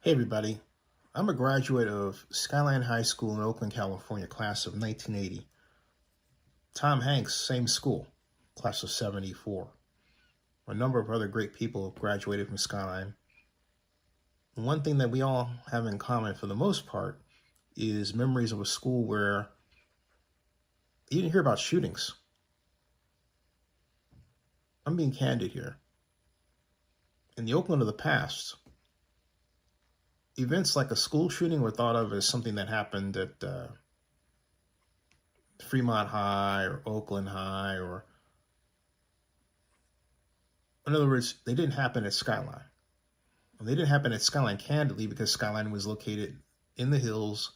Hey everybody, I'm a graduate of Skyline High School in Oakland, California, class of 1980. Tom Hanks, same school, class of 74. A number of other great people graduated from Skyline. One thing that we all have in common for the most part is memories of a school where you didn't hear about shootings. I'm being candid here. In the Oakland of the past, events like a school shooting were thought of as something that happened at Fremont High or Oakland High, or in other words, they didn't happen at Skyline. They didn't happen at Skyline candidly because Skyline was located in the hills,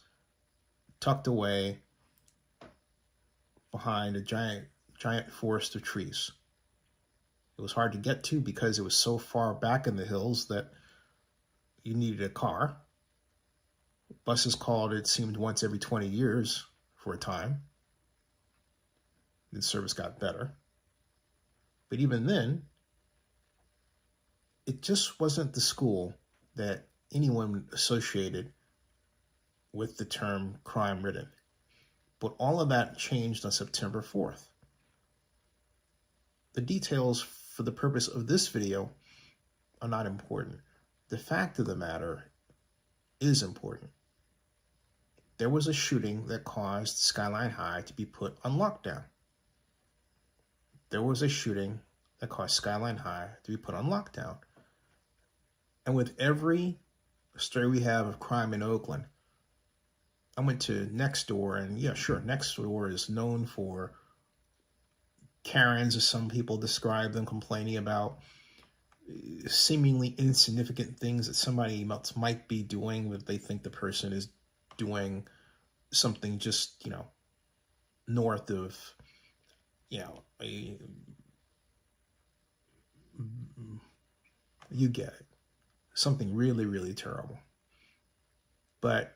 tucked away behind a giant forest of trees. It was hard to get to because it was so far back in the hills that you needed a car. Buses called, it seemed, once every 20 years for a time. The service got better. But even then, it just wasn't the school that anyone associated with the term crime-ridden. But all of that changed on September 4th. The details for the purpose of this video are not important. The fact of the matter is important. There was a shooting that caused Skyline High to be put on lockdown. There was a shooting that caused Skyline High to be put on lockdown. And with every story we have of crime in Oakland, I went to Next Door, and yeah, sure, Next Door is known for Karens, as some people describe them, complaining about seemingly insignificant things that somebody else might be doing, but they think the person is doing something just, north of, you get it. Something really, really terrible. But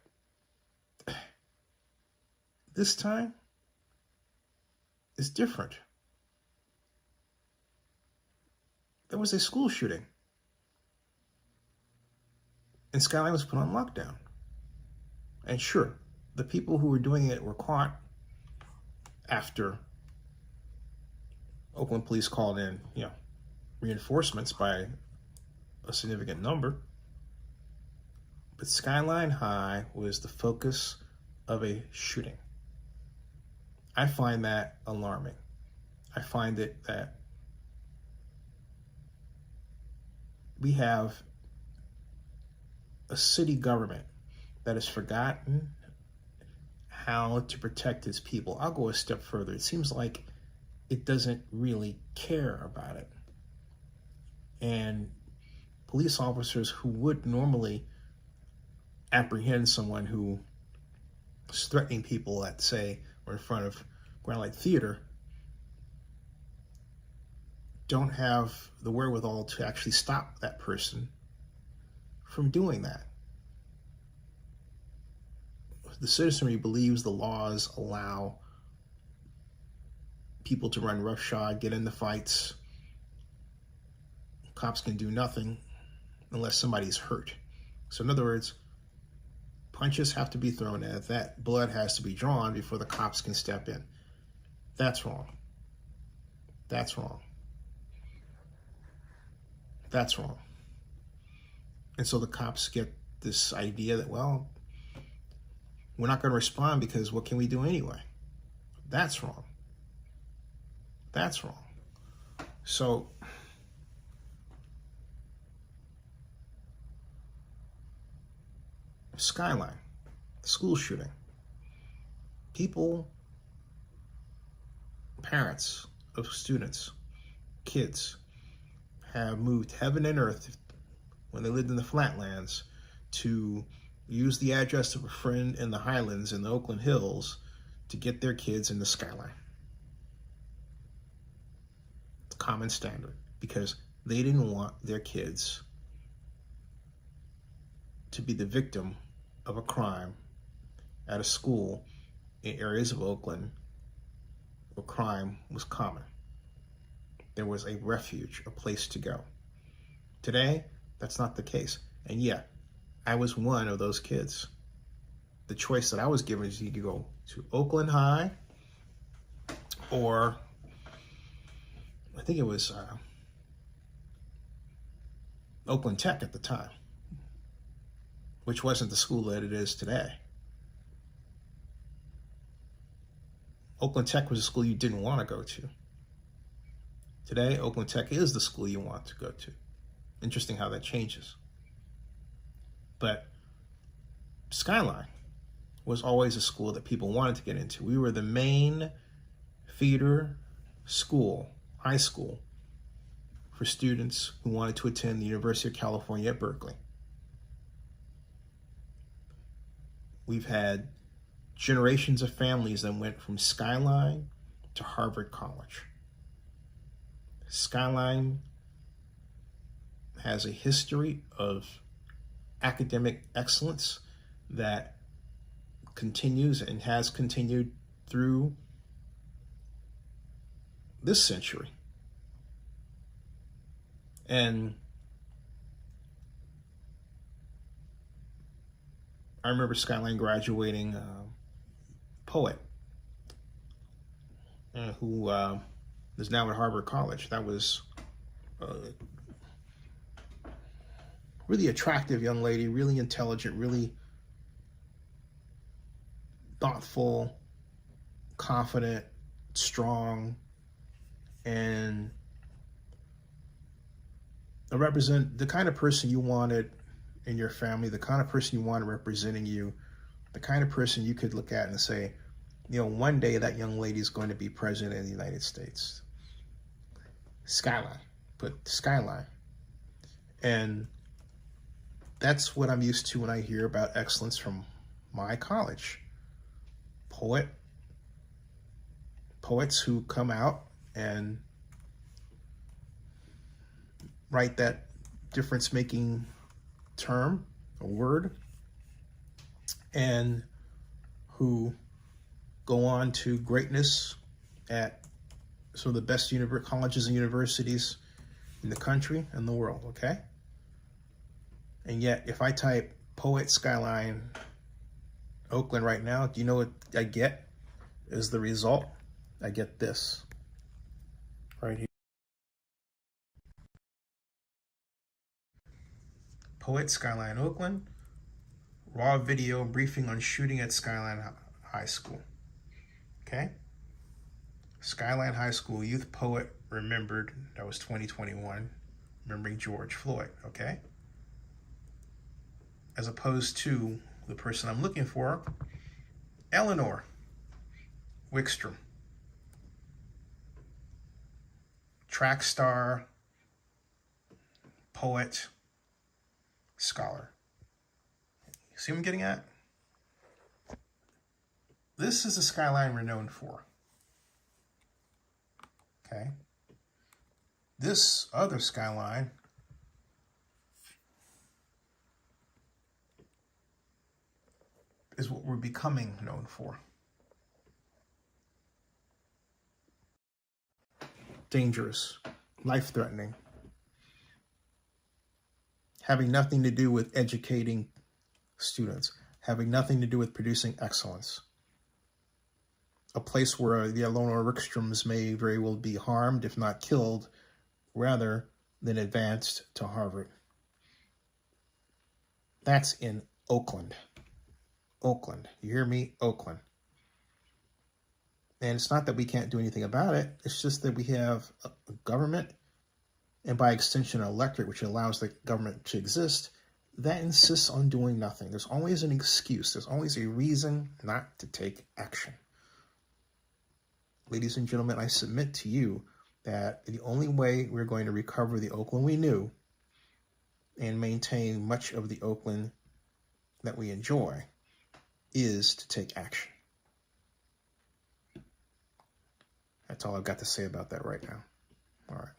this time is different. There was a school shooting, and Skyline was put on lockdown. And sure, the people who were doing it were caught after Oakland police called in, reinforcements by a significant number. But Skyline High was the focus of a shooting. I find that alarming. I find it that we have a city government that has forgotten how to protect its people. I'll go a step further. It seems like it doesn't really care about it. And police officers who would normally apprehend someone who is threatening people at, say, or in front of Grand Light Theater, don't have the wherewithal to actually stop that person from doing that. The citizenry believes the laws allow people to run roughshod, get into fights. Cops can do nothing unless somebody's hurt. So in other words, punches have to be thrown at that, blood has to be drawn before the cops can step in. That's wrong. That's wrong. That's wrong. And so the cops get this idea that, well, we're not going to respond because what can we do anyway? That's wrong. That's wrong. So Skyline, school shooting. People, parents of students, kids, have moved heaven and earth when they lived in the flatlands to use the address of a friend in the Highlands in the Oakland Hills to get their kids in the Skyline. It's common standard because they didn't want their kids to be the victim of a crime at a school in areas of Oakland where crime was common. There was a refuge, a place to go. Today, that's not the case. And yeah, I was one of those kids. The choice that I was given is you could go to Oakland High, or I think it was Oakland Tech at the time, which wasn't the school that it is today. Oakland Tech was a school you didn't want to go to. Today, Oakland Tech is the school you want to go to. Interesting how that changes. But Skyline was always a school that people wanted to get into. We were the main feeder school, high school, for students who wanted to attend the University of California at Berkeley. We've had generations of families that went from Skyline to Harvard College. Skyline has a history of academic excellence that continues and has continued through this century. And I remember Skyline graduating a poet who is now at Harvard College. That was really attractive young lady, really intelligent, really thoughtful, confident, strong, and represent the kind of person you wanted in your family, the kind of person you wanted representing you, the kind of person you could look at and say, you know, one day that young lady is going to be president of the United States. Skyline, put Skyline. And that's what I'm used to when I hear about excellence from my college. Poets who come out and write that difference-making term, a word, and who go on to greatness at some of the best colleges and universities in the country and the world, okay? And yet, if I type poet Skyline Oakland right now, do you know what I get as the result? I get this right here. Poet Skyline Oakland, raw video briefing on shooting at Skyline High School. Okay? Skyline High School youth poet remembered, that was 2021, remembering George Floyd, okay? As opposed to the person I'm looking for, Eleanor Wickstrom, track star, poet, scholar. See what I'm getting at? This is the Skyline we're known for. Okay? This other Skyline is what we're becoming known for. Dangerous, life-threatening, having nothing to do with educating students, having nothing to do with producing excellence. A place where the Eleanor Wickstroms may very well be harmed, if not killed, rather than advanced to Harvard. That's in Oakland. Oakland. You hear me? Oakland. And it's not that we can't do anything about it. It's just that we have a government, and by extension, an electorate, which allows the government to exist, that insists on doing nothing. There's always an excuse. There's always a reason not to take action. Ladies and gentlemen, I submit to you that the only way we're going to recover the Oakland we knew and maintain much of the Oakland that we enjoy is to take action. That's all I've got to say about that right now. All right.